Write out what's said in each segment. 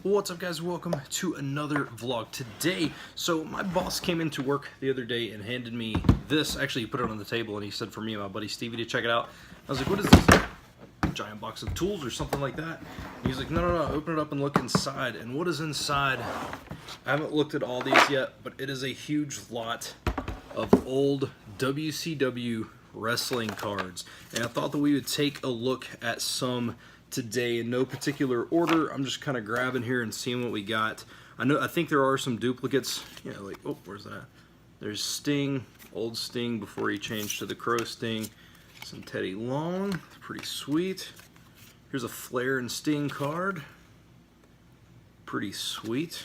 What's up, guys? Welcome to another vlog today. So my boss came into work the other day and handed me this. Actually, he put it on the table and he said for me and my buddy Stevie to check it out. I was like, what is this? A giant box of tools or something like that? And he's like, no, open it up and look inside. And what is inside? I haven't looked at all these yet, but it is a huge lot of old WCW wrestling cards. And I thought that we would take a look at some today in no particular order. I'm just kind of grabbing here and seeing what we got. I think there are some duplicates. Yeah, like, oh, where's that? There's Sting, old Sting before he changed to the Crow Sting. Some Teddy Long, pretty sweet. Here's a Flair and Sting card. Pretty sweet.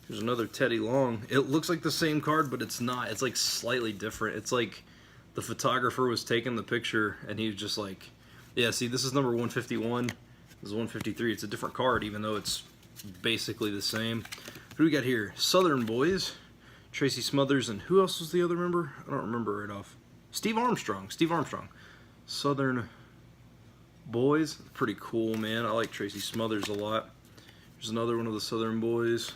Here's another Teddy Long. It looks like the same card, but it's not. It's like slightly different. It's like the photographer was taking the picture and he was just like, yeah, see, this is number 151. This is 153. It's a different card, even though it's basically the same. What do we got here? Southern Boys, Tracy Smothers, and who else was the other member? I don't remember right off. Steve Armstrong. Southern Boys. Pretty cool, man. I like Tracy Smothers a lot. There's another one of the Southern Boys.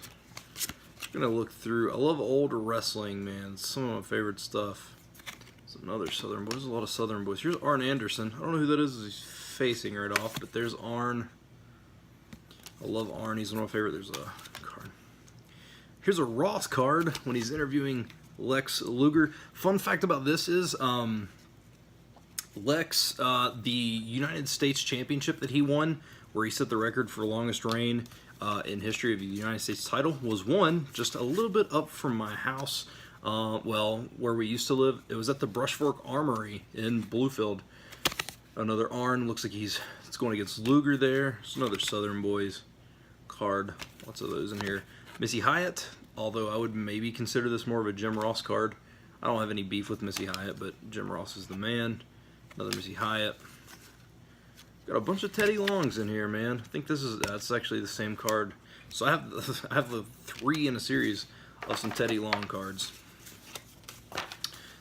I'm gonna look through. I love old wrestling, man. It's some of my favorite stuff. Another Southern Boys. There's a lot of Southern Boys. Here's Arn Anderson. I don't know who that is. He's facing right off, but there's Arn. I love Arn. He's one of my favorite. There's a card. Here's a Ross card when he's interviewing Lex Luger. Fun fact about this is Lex, the United States Championship that he won, where he set the record for longest reign in history of the United States title, was won just a little bit up from my house. Well, where we used to live. It was at the Brushfork Armory in Bluefield. Another Arn. Looks like it's going against Luger there. There's another Southern Boys card. Lots of those in here. Missy Hyatt, although I would maybe consider this more of a Jim Ross card. I don't have any beef with Missy Hyatt, but Jim Ross is the man. Another Missy Hyatt. Got a bunch of Teddy Longs in here, man. I think that's actually the same card. So I have the 3 in a series of some Teddy Long cards.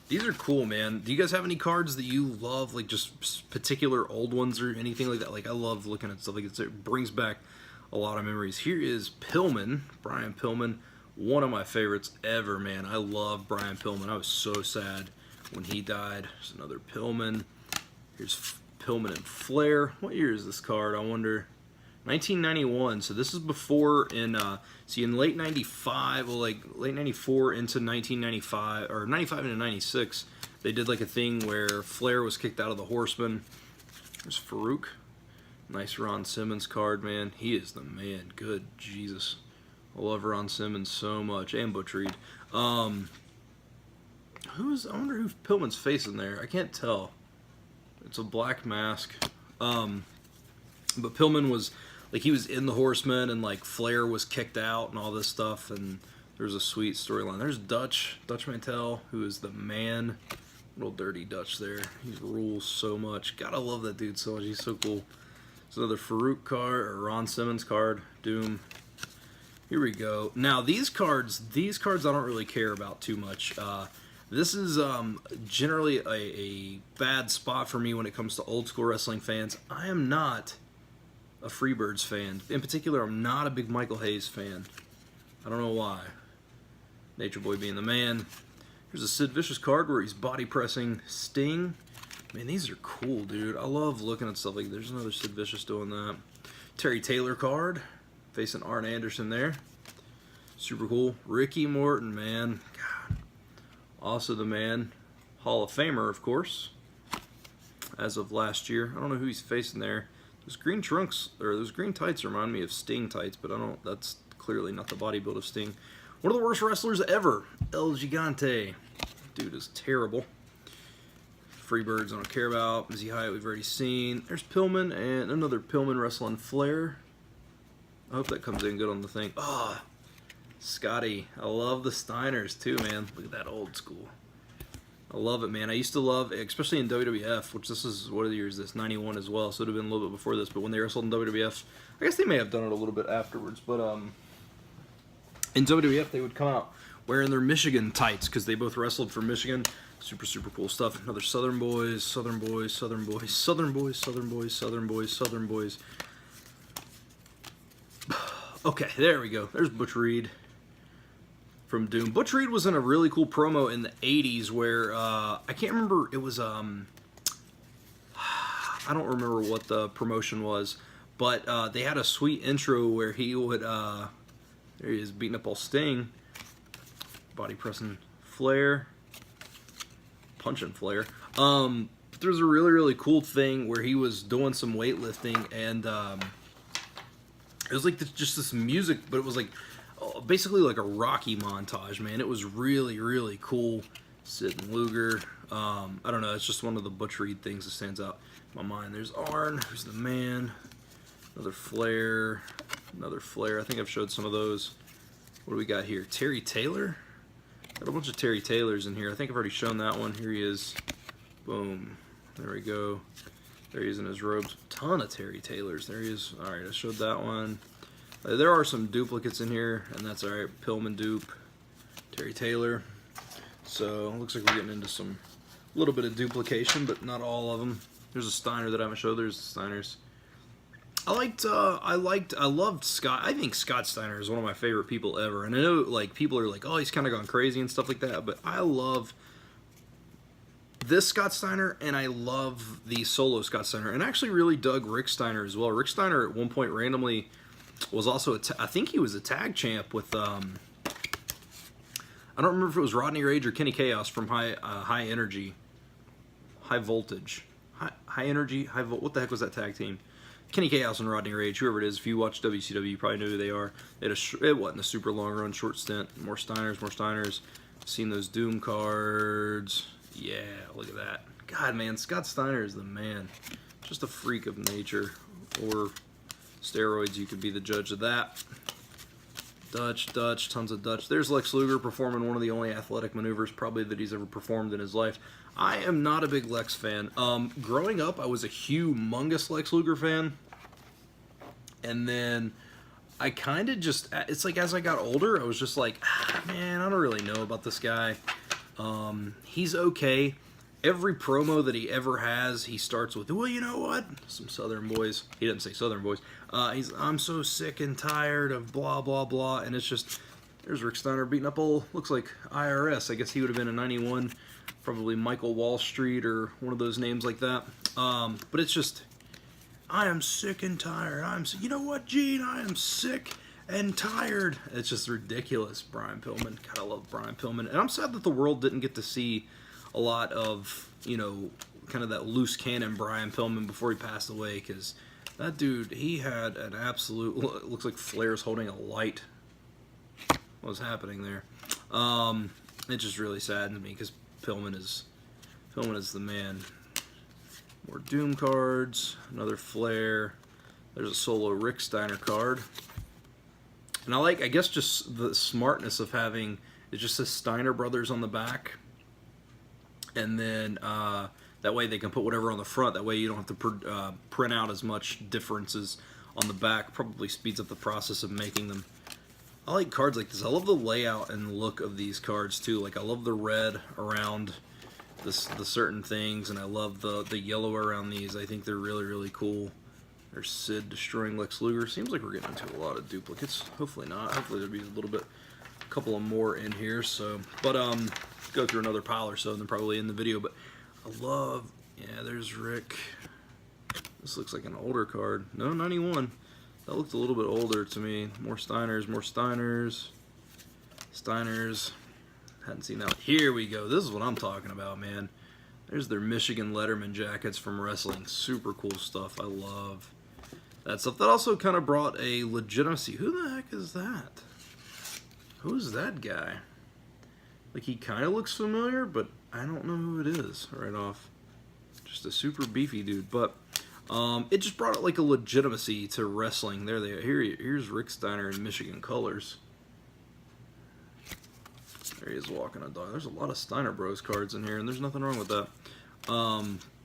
These are cool, man. Do you guys have any cards that you love, like just particular old ones or anything like that? Like, I love looking at stuff like this. It brings back a lot of memories. Here is Pillman, Brian Pillman, one of my favorites ever, man. I love Brian Pillman. I was so sad when he died. There's another Pillman. Here's Pillman and Flair. What year is this card, I wonder? 1991, so this is before in late 95, well, like late 94 into 1995, or 95 into 96, they did like a thing where Flair was kicked out of the Horsemen. There's Farouk. Nice Ron Simmons card, man. He is the man. Good Jesus. I love Ron Simmons so much. And Butch Reed. I wonder who Pillman's facing there. I can't tell. It's a black mask. But Pillman was, like, he was in the Horsemen, and like Flair was kicked out and all this stuff, and there's a sweet storyline. There's Dutch Mantel, who is the man. Little dirty Dutch there. He rules so much. God, I love that dude so much. He's so cool. It's another Farouk card, or Ron Simmons card. Doom. Here we go. Now these cards I don't really care about too much. This is generally a bad spot for me when it comes to old school wrestling fans. I am not a Freebirds fan. In particular, I'm not a big Michael Hayes fan. I don't know why. Nature Boy being the man. Here's a Sid Vicious card where he's body pressing Sting. Man, these are cool, dude. I love looking at stuff like there's another Sid Vicious doing that. Terry Taylor card. Facing Arn Anderson there. Super cool. Ricky Morton, man. God. Also the man. Hall of Famer, of course. As of last year. I don't know who he's facing there. Those green trunks, or those green tights remind me of Sting tights, but that's clearly not the body build of Sting. One of the worst wrestlers ever, El Gigante. Dude is terrible. Freebirds I don't care about. Missy Hyatt we've already seen. There's Pillman, and another Pillman wrestling Flair. I hope that comes in good on the thing. Ah, oh, Scotty. I love the Steiners too, man. Look at that old school. I love it, man. I used to love, especially in WWF, which this is, what year is this? 91 as well, so it would have been a little bit before this, but when they wrestled in WWF, I guess they may have done it a little bit afterwards, but in WWF they would come out wearing their Michigan tights, because they both wrestled for Michigan. Super, super cool stuff. Another Southern Boys, Southern Boys, Southern Boys, Southern Boys, Southern Boys, Southern Boys, Southern Boys. Okay, there we go. There's Butch Reed from Doom. Butch Reed was in a really cool promo in the 80s where, I can't remember, it was, I don't remember what the promotion was, but they had a sweet intro where he would, there he is, beating up old Sting, body pressing Flair, punching Flair. But there was a really, really cool thing where he was doing some weightlifting, and it was like just this music, but it was like basically like a Rocky montage, man. It was really, really cool. Sid and Luger. I don't know. It's just one of the Butch Reed things that stands out in my mind. There's Arn, who's the man. Another Flair. Another Flair. I think I've showed some of those. What do we got here? Terry Taylor. Got a bunch of Terry Taylors in here. I think I've already shown that one. Here he is. Boom. There we go. There he is in his robes. Ton of Terry Taylors. There he is. All right, I showed that one. There are some duplicates in here, and that's all right. Pillman dupe, Terry Taylor. So it looks like we're getting into some little bit of duplication, but not all of them. There's a Steiner that I haven't showed. There's the Steiners. I loved Scott. I think Scott Steiner is one of my favorite people ever. And I know like people are like, oh, he's kind of gone crazy and stuff like that, but I love this Scott Steiner, and I love the solo Scott Steiner, and I actually really dug Rick Steiner as well. Rick Steiner at one point randomly was also I think he was a tag champ with I don't remember if it was Rodney Rage or Kenny Chaos from High Energy, High Voltage, High Energy, what the heck was that tag team? Kenny Chaos and Rodney Rage, whoever it is. If you watch WCW, you probably know who they are. It wasn't a super long run, short stint. More Steiners, more Steiners. Seen those Doom cards. Yeah, look at that. God, man, Scott Steiner is the man. Just a freak of nature. Or steroids, you could be the judge of that. Dutch, tons of Dutch. There's Lex Luger performing one of the only athletic maneuvers probably that he's ever performed in his life. I am not a big Lex fan. Growing up, I was a humongous Lex Luger fan. And then I kind of just, it's like as I got older, I was just like, man, I don't really know about this guy. He's okay. Every promo that he ever has, he starts with, well, you know what? Some Southern boys. He didn't say Southern boys. I'm so sick and tired of blah, blah, blah. And it's just, there's Rick Steiner beating up old, looks like IRS. I guess he would have been a 91, probably Michael Wall Street or one of those names like that. But it's just, I am sick and tired. You know what, Gene? I am sick and tired. It's just ridiculous. Brian Pillman. God, I love Brian Pillman. And I'm sad that the world didn't get to see a lot of, you know, kind of that loose cannon Brian Pillman before he passed away, because that dude, he had an absolute, it looks like Flair's holding a light. What was happening there? It just really saddened me because Pillman is the man. More Doom cards, another Flair. There's a solo Rick Steiner card. And I guess just the smartness of having, it just says Steiner Brothers on the back. And then that way they can put whatever on the front. That way you don't have to print out as much differences on the back. Probably speeds up the process of making them. I like cards like this. I love the layout and look of these cards too. Like I love the red around the certain things, and I love the yellow around these. I think they're really, really cool. There's Sid destroying Lex Luger. Seems like we're getting into a lot of duplicates. Hopefully not. Hopefully there'll be a couple of more in here. So, but go through another pile or so, and then probably in the video. But I love, yeah. There's Rick. This looks like an older card. No, 91. That looked a little bit older to me. More Steiners, more Steiners. Steiners. Hadn't seen that one. Here we go. This is what I'm talking about, man. There's their Michigan Letterman jackets from wrestling. Super cool stuff. I love that stuff. That also kind of brought a legitimacy. Who the heck is that? Who's that guy? Like, he kind of looks familiar, but I don't know who it is right off. Just a super beefy dude. But it just brought like a legitimacy to wrestling. There they are. Here's Rick Steiner in Michigan colors. There he is walking a dog. There's a lot of Steiner Bros cards in here, and there's nothing wrong with that.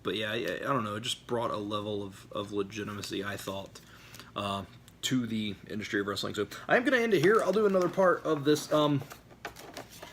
But yeah, I don't know. It just brought a level of legitimacy, I thought, to the industry of wrestling. So I'm going to end it here. I'll do another part of this card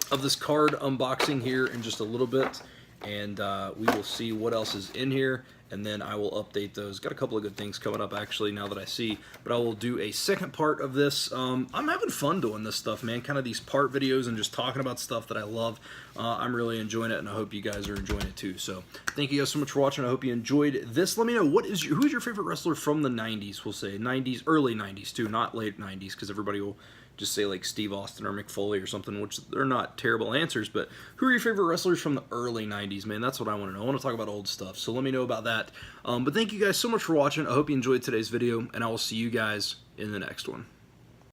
unboxing here in just a little bit, and we will see what else is in here. and then I will update those. Got a couple of good things coming up, actually, now that I see, but I will do a second part of this. I'm having fun doing this stuff, man, kind of these part videos and just talking about stuff that I love. I'm really enjoying it, and I hope you guys are enjoying it too. So thank you guys so much for watching. I hope you enjoyed this. Let me know, who's your favorite wrestler from the 90s, we'll say. 90s, early 90s too, not late 90s, because everybody will just say like Steve Austin or Mick Foley or something, which they're not terrible answers, but who are your favorite wrestlers from the early 90s, man? That's what I want to know. I want to talk about old stuff, so let me know about that. But thank you guys so much for watching. I hope you enjoyed today's video, and I will see you guys in the next one.